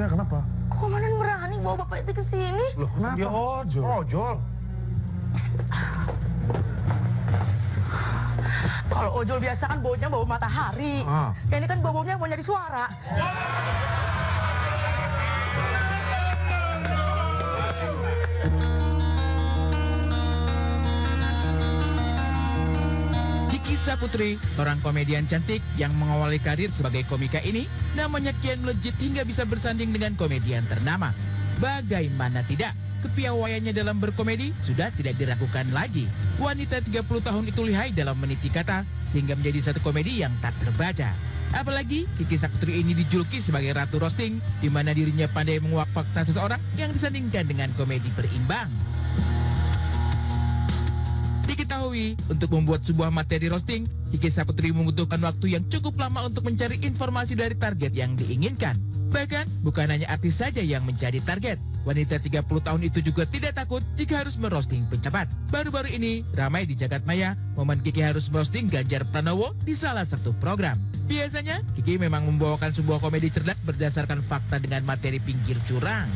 Akhirnya kenapa? Komandan berani bawa bapak itu ke sini? Loh, kenapa? Dia ojol. Ojol. Kalau ojol biasa kan baunya bau matahari. Ini kan baunya mau nyari suara. Kiki Saputri, seorang komedian cantik yang mengawali karir sebagai komika ini, namanya kian melejit hingga bisa bersanding dengan komedian ternama. Bagaimana tidak, kepiawaiannya dalam berkomedi sudah tidak diragukan lagi. Wanita 30 tahun itu lihai dalam meniti kata, sehingga menjadi satu komedi yang tak terbaca. Apalagi Kiki Saputri ini dijuluki sebagai ratu roasting, di mana dirinya pandai menguak fakta seseorang yang disandingkan dengan komedi berimbang. Diketahui, untuk membuat sebuah materi roasting, Kiki Saputri membutuhkan waktu yang cukup lama untuk mencari informasi dari target yang diinginkan. Bahkan, bukan hanya artis saja yang menjadi target. Wanita 30 tahun itu juga tidak takut jika harus merosting pejabat. Baru-baru ini, ramai di jagat maya, momen Kiki harus merosting Ganjar Pranowo di salah satu program. Biasanya, Kiki memang membawakan sebuah komedi cerdas berdasarkan fakta dengan materi pinggir jurang.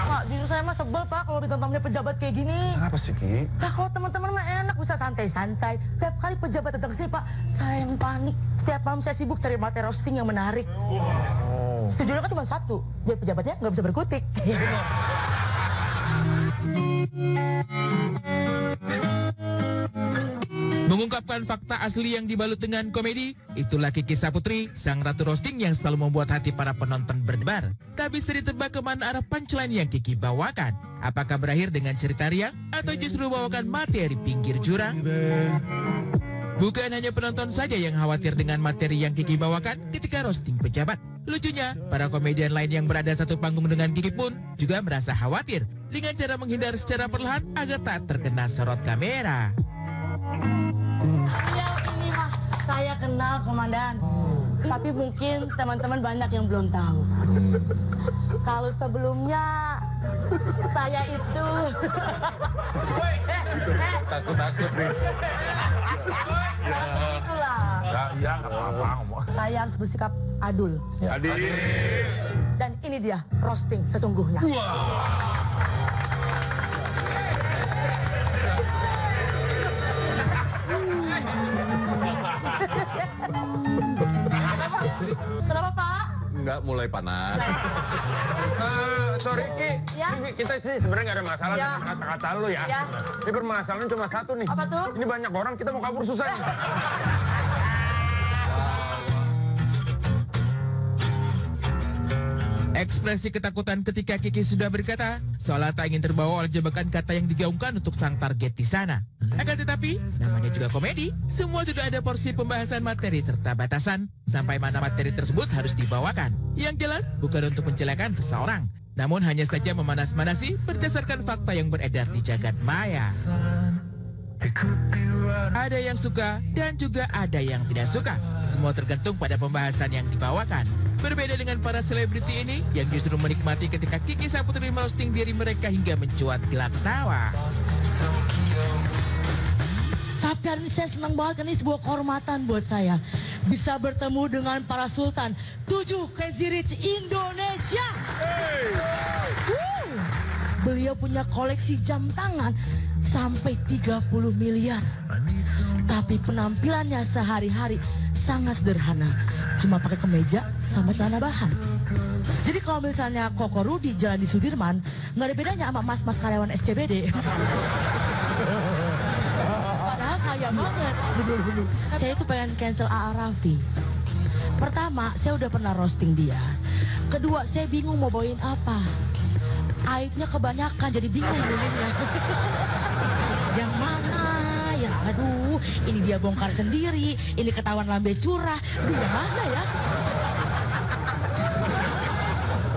Pak, jujur saya mah sebel Pak kalau ditontonnya pejabat kayak gini. Kenapa sih, Ki? Nah, kalau teman-teman mah enak bisa santai-santai. Setiap kali pejabat datang ke sini Pak, saya yang panik. Setiap malam saya sibuk cari materi roasting yang menarik. Tujuannya kan cuma satu, biar pejabatnya nggak bisa berkutik. Mengungkapkan fakta asli yang dibalut dengan komedi, itulah Kiki Saputri, sang ratu roasting yang selalu membuat hati para penonton berdebar. Tak bisa ditebak kemana arah punchline yang Kiki bawakan. Apakah berakhir dengan cerita riang atau justru bawakan materi pinggir jurang? Bukan hanya penonton saja yang khawatir dengan materi yang Kiki bawakan ketika roasting pejabat. Lucunya, para komedian lain yang berada satu panggung dengan Kiki pun juga merasa khawatir dengan cara menghindar secara perlahan agar tak terkena sorot kamera. Ya, ini mah saya kenal Komandan. Tapi mungkin teman-teman banyak yang belum tahu. Kalau sebelumnya saya itu Takut-takut nih. itulah. Ya, nggak apa-apa ngomong. Saya harus bersikap adil. Adil. Dan ini dia roasting sesungguhnya. Kenapa Pak? Enggak, mulai panas. Sorry Ki, Ya? kita sih sebenarnya nggak ada masalah Ya. dengan kata-kata lu ya. Ya. Ini permasalahan cuma satu nih. Apa tuh? Ini banyak orang, kita mau kabur susah. Ekspresi ketakutan ketika Kiki sudah berkata, seolah tak ingin terbawa oleh jebakan kata yang digaungkan untuk sang target di sana. Akan tetapi, namanya juga komedi, semua sudah ada porsi pembahasan materi serta batasan, sampai mana materi tersebut harus dibawakan. Yang jelas, bukan untuk menjelekan seseorang, namun hanya saja memanas-manasi berdasarkan fakta yang beredar di jagat maya. Ada yang suka dan juga ada yang tidak suka. Semua tergantung pada pembahasan yang dibawakan. Berbeda dengan para selebriti ini yang justru menikmati ketika Kiki Saputri merosting diri mereka hingga mencuat gelak tawa. Tapi hari ini saya senang banget, ini sebuah kehormatan buat saya. Bisa bertemu dengan para sultan 7 Crazy Rich Indonesia. Beliau punya koleksi jam tangan sampai 30 miliar. Tapi penampilannya sehari-hari sangat sederhana. Cuma pakai kemeja sama celana bahan. Jadi kalau misalnya Koko Rudi jalan di Sudirman, nggak ada bedanya sama mas-mas karyawan SCBD. Padahal kaya banget. Saya itu pengen cancel A.A. Raffi. Pertama, saya udah pernah roasting dia. Kedua, saya bingung mau bawain apa. Aibnya kebanyakan, jadi bingung milihnya. Yang mana? Ya aduh, ini dia bongkar sendiri, ini ketahuan lambe curah. Aduh, yang mana ya?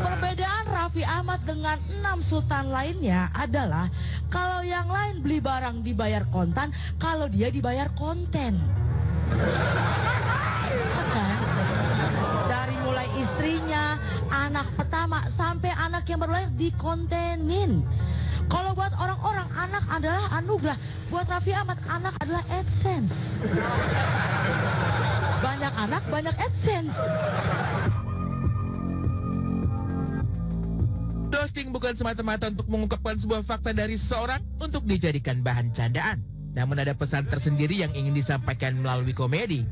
Perbedaan Raffi Ahmad dengan 6 sultan lainnya adalah kalau yang lain beli barang dibayar kontan, kalau dia dibayar konten. Kan? Dari mulai istrinya, anak pertama sampai anak yang baru lahir dikontenin. Kalau buat orang-orang anak adalah anugerah, buat Raffi Ahmad anak adalah AdSense. Banyak anak, banyak AdSense. Roasting bukan semata-mata untuk mengungkapkan sebuah fakta dari seseorang untuk dijadikan bahan candaan. Namun ada pesan tersendiri yang ingin disampaikan melalui komedi.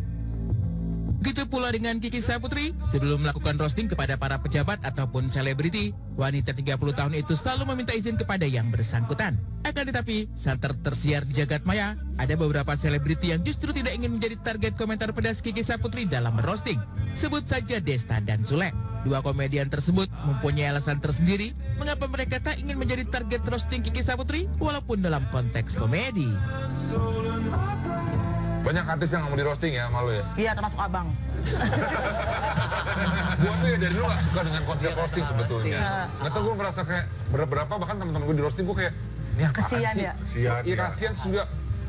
Begitu pula dengan Kiki Saputri, sebelum melakukan roasting kepada para pejabat ataupun selebriti, wanita 30 tahun itu selalu meminta izin kepada yang bersangkutan. Akan tetapi, saat tersiar di jagat maya, ada beberapa selebriti yang justru tidak ingin menjadi target komentar pedas Kiki Saputri dalam roasting. Sebut saja Desta dan Sule. Dua komedian tersebut mempunyai alasan tersendiri mengapa mereka tak ingin menjadi target roasting Kiki Saputri walaupun dalam konteks komedi. Banyak artis yang nggak mau di roasting ya, malu ya? Iya, termasuk abang. Gua tuh ya dari dulu gak suka dengan konsep roasting sebetulnya. Nggak tau, gue merasa kayak berapa bahkan teman-teman gue di roasting gue kayak, ini apaan Kasian sih? ya? Kasian. Iya kasian juga.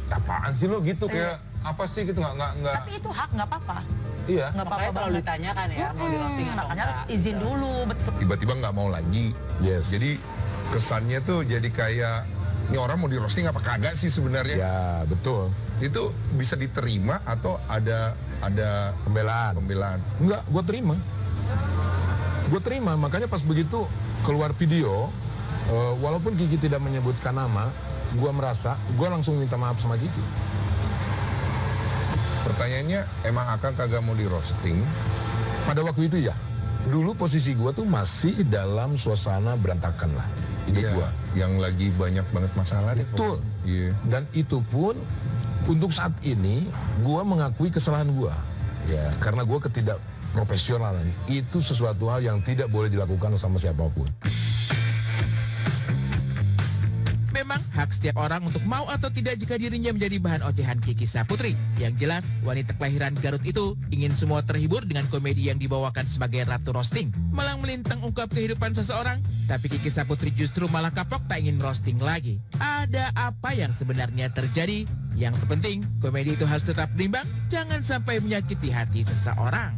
Apaan sih lo gitu kayak apa sih gitu nggak. Tapi itu hak, nggak apa-apa. Iya. Nggak apa-apa Makanya selalu ditanyakan ya, mau di roasting atau makanya harus enggak. izin dulu, betul. Tiba-tiba nggak mau lagi. Yes. Jadi kesannya tuh jadi kayak ini orang mau di roasting apa kagak sih sebenarnya? Ya, betul. Itu bisa diterima atau ada Pembelaan. Enggak, gue terima. Makanya pas begitu keluar video, walaupun Kiki tidak menyebutkan nama, gue merasa, gue langsung minta maaf sama Kiki. Pertanyaannya, emang Akang kagak mau di roasting? Pada waktu itu ya, dulu posisi gue tuh masih dalam suasana berantakan lah. Hidup Iya, gue. yang lagi banyak banget masalah deh. Betul. Iya. Dan itu pun untuk saat ini gue mengakui kesalahan gue. Ya, karena gue ketidakprofesionalan itu sesuatu hal yang tidak boleh dilakukan sama siapapun. Memang hak setiap orang untuk mau atau tidak jika dirinya menjadi bahan ocehan Kiki Saputri. Yang jelas, wanita kelahiran Garut itu ingin semua terhibur dengan komedi yang dibawakan sebagai ratu roasting. Malang melintang ungkap kehidupan seseorang, tapi Kiki Saputri justru malah kapok tak ingin roasting lagi. Ada apa yang sebenarnya terjadi? Yang terpenting, komedi itu harus tetap berimbang, jangan sampai menyakiti hati seseorang.